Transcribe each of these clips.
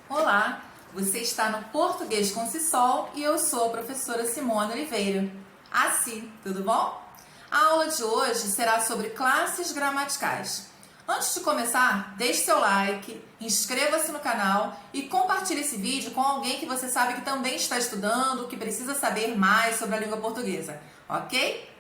Olá, você está no Português com Cissol e eu sou a professora Simone Oliveira. Assim, tudo bom? A aula de hoje será sobre classes gramaticais. Antes de começar, deixe seu like, inscreva-se no canal e compartilhe esse vídeo com alguém que você sabe que também está estudando, que precisa saber mais sobre a língua portuguesa, ok?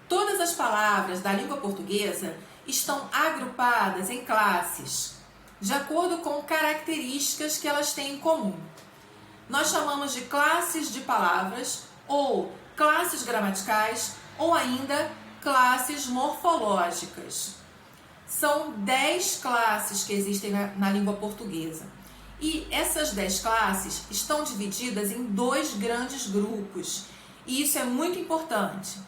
Todas as palavras da língua portuguesa estão agrupadas em classes, de acordo com características que elas têm em comum. Nós chamamos de classes de palavras, ou classes gramaticais, ou ainda classes morfológicas. São 10 classes que existem na língua portuguesa. E essas 10 classes estão divididas em dois grandes grupos. E isso é muito importante.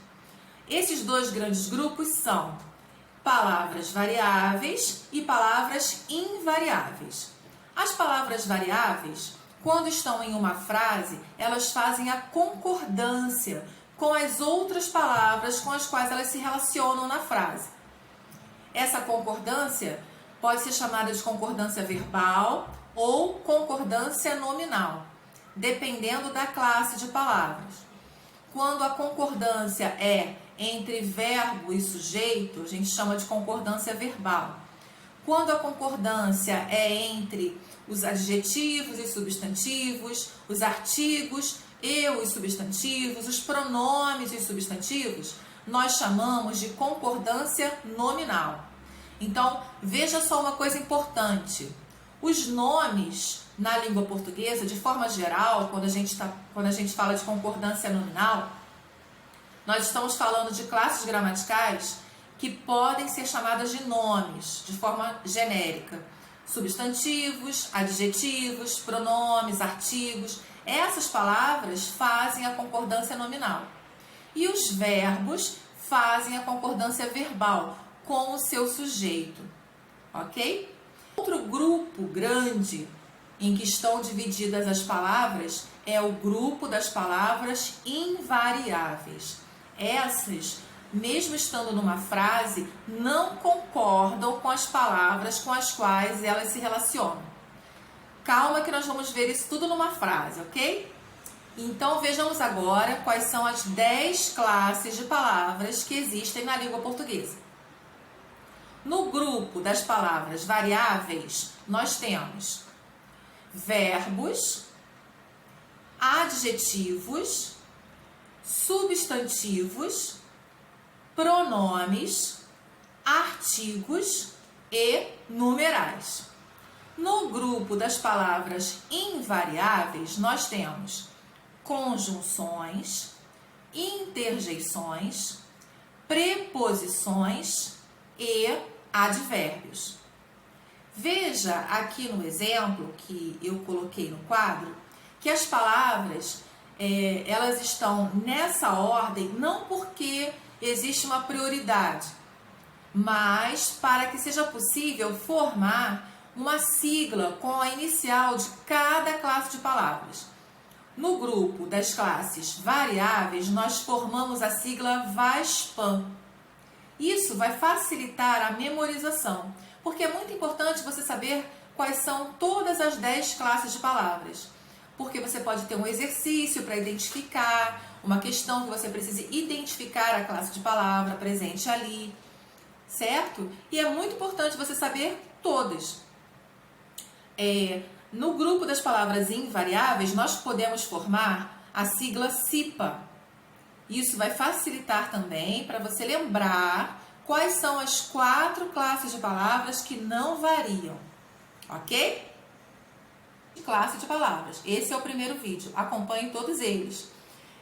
Esses dois grandes grupos são palavras variáveis e palavras invariáveis. As palavras variáveis, quando estão em uma frase, elas fazem a concordância com as outras palavras com as quais elas se relacionam na frase. Essa concordância pode ser chamada de concordância verbal ou concordância nominal, dependendo da classe de palavras. Quando a concordância é entre verbo e sujeito, a gente chama de concordância verbal. Quando a concordância é entre os adjetivos e substantivos, os artigos e os substantivos, os pronomes e os substantivos, nós chamamos de concordância nominal. Então, veja só uma coisa importante. Os nomes na língua portuguesa, de forma geral, quando a gente fala de concordância nominal, nós estamos falando de classes gramaticais que podem ser chamadas de nomes, de forma genérica. Substantivos, adjetivos, pronomes, artigos. Essas palavras fazem a concordância nominal. E os verbos fazem a concordância verbal com o seu sujeito. Ok? Outro grupo grande em que estão divididas as palavras é o grupo das palavras invariáveis. Essas, mesmo estando numa frase, não concordam com as palavras com as quais elas se relacionam. Calma que nós vamos ver isso tudo numa frase, ok? Então vejamos agora quais são as 10 classes de palavras que existem na língua portuguesa. No grupo das palavras variáveis, nós temos verbos, adjetivos, substantivos, pronomes, artigos e numerais. No grupo das palavras invariáveis, nós temos conjunções, interjeições, preposições e advérbios. Veja aqui no exemplo que eu coloquei no quadro que as palavras elas estão nessa ordem não porque existe uma prioridade, mas para que seja possível formar uma sigla com a inicial de cada classe de palavras. No grupo das classes variáveis, nós formamos a sigla VASPAM. Isso vai facilitar a memorização, porque é muito importante você saber quais são todas as 10 classes de palavras. Porque você pode ter um exercício para identificar, uma questão que você precise identificar a classe de palavra presente ali, certo? E é muito importante você saber todas. No grupo das palavras invariáveis, nós podemos formar a sigla CIPA. Isso vai facilitar também para você lembrar quais são as 4 classes de palavras que não variam, ok? Classe de palavras. Esse é o primeiro vídeo. Acompanhe todos eles.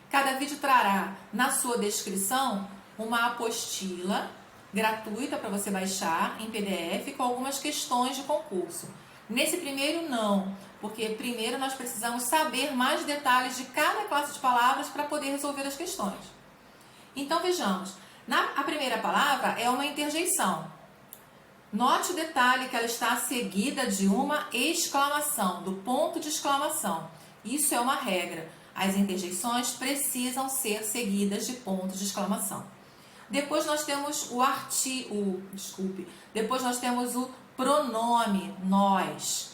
Cada vídeo trará na sua descrição uma apostila gratuita para você baixar em PDF com algumas questões de concurso. Nesse primeiro não, porque primeiro nós precisamos saber mais detalhes de cada classe de palavras para poder resolver as questões. Então vejamos. A primeira palavra é uma interjeição. Note o detalhe que ela está seguida de uma exclamação, do ponto de exclamação. Isso é uma regra. As interjeições precisam ser seguidas de pontos de exclamação. Depois nós temos depois nós temos o pronome nós,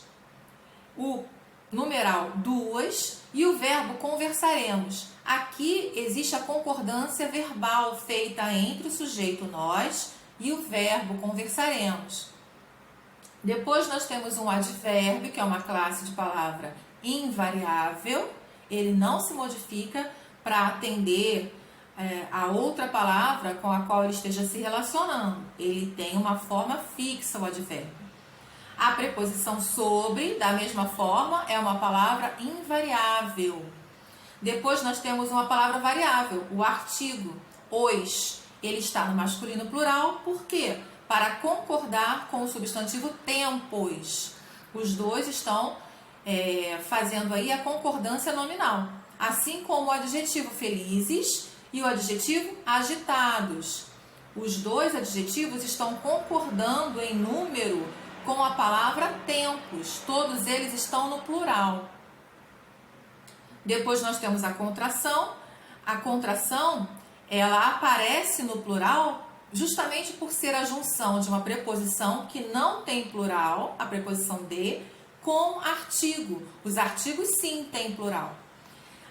o numeral duas e o verbo conversaremos. Aqui existe a concordância verbal feita entre o sujeito nós e o verbo conversaremos. Depois nós temos um advérbio, que é uma classe de palavra invariável. Ele não se modifica para atender a outra palavra com a qual ele esteja se relacionando. Ele tem uma forma fixa, o advérbio. A preposição sobre, da mesma forma, é uma palavra invariável. Depois nós temos uma palavra variável, o artigo, os. Ele está no masculino plural, por quê? Para concordar com o substantivo tempos. Os dois estão fazendo aí a concordância nominal. Assim como o adjetivo felizes e o adjetivo agitados. Os dois adjetivos estão concordando em número com a palavra tempos. Todos eles estão no plural. Depois nós temos a contração. A contração, ela aparece no plural justamente por ser a junção de uma preposição que não tem plural, a preposição de, com artigo. Os artigos sim têm plural.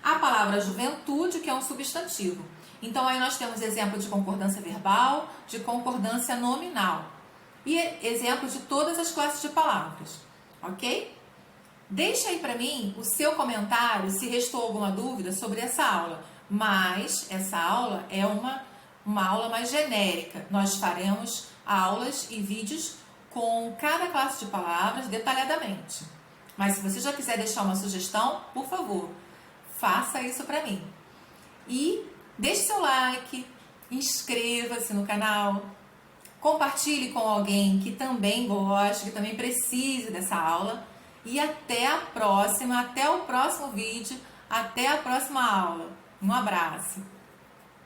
A palavra juventude, que é um substantivo. Então aí nós temos exemplo de concordância verbal, de concordância nominal. E exemplos de todas as classes de palavras, ok? Deixa aí para mim o seu comentário se restou alguma dúvida sobre essa aula. Mas essa aula é uma aula mais genérica. Nós faremos aulas e vídeos com cada classe de palavras detalhadamente. Mas se você já quiser deixar uma sugestão, por favor, faça isso para mim. E deixe seu like, inscreva-se no canal, compartilhe com alguém que também goste, que também precise dessa aula. E até a próxima, até o próximo vídeo, até a próxima aula. Um abraço!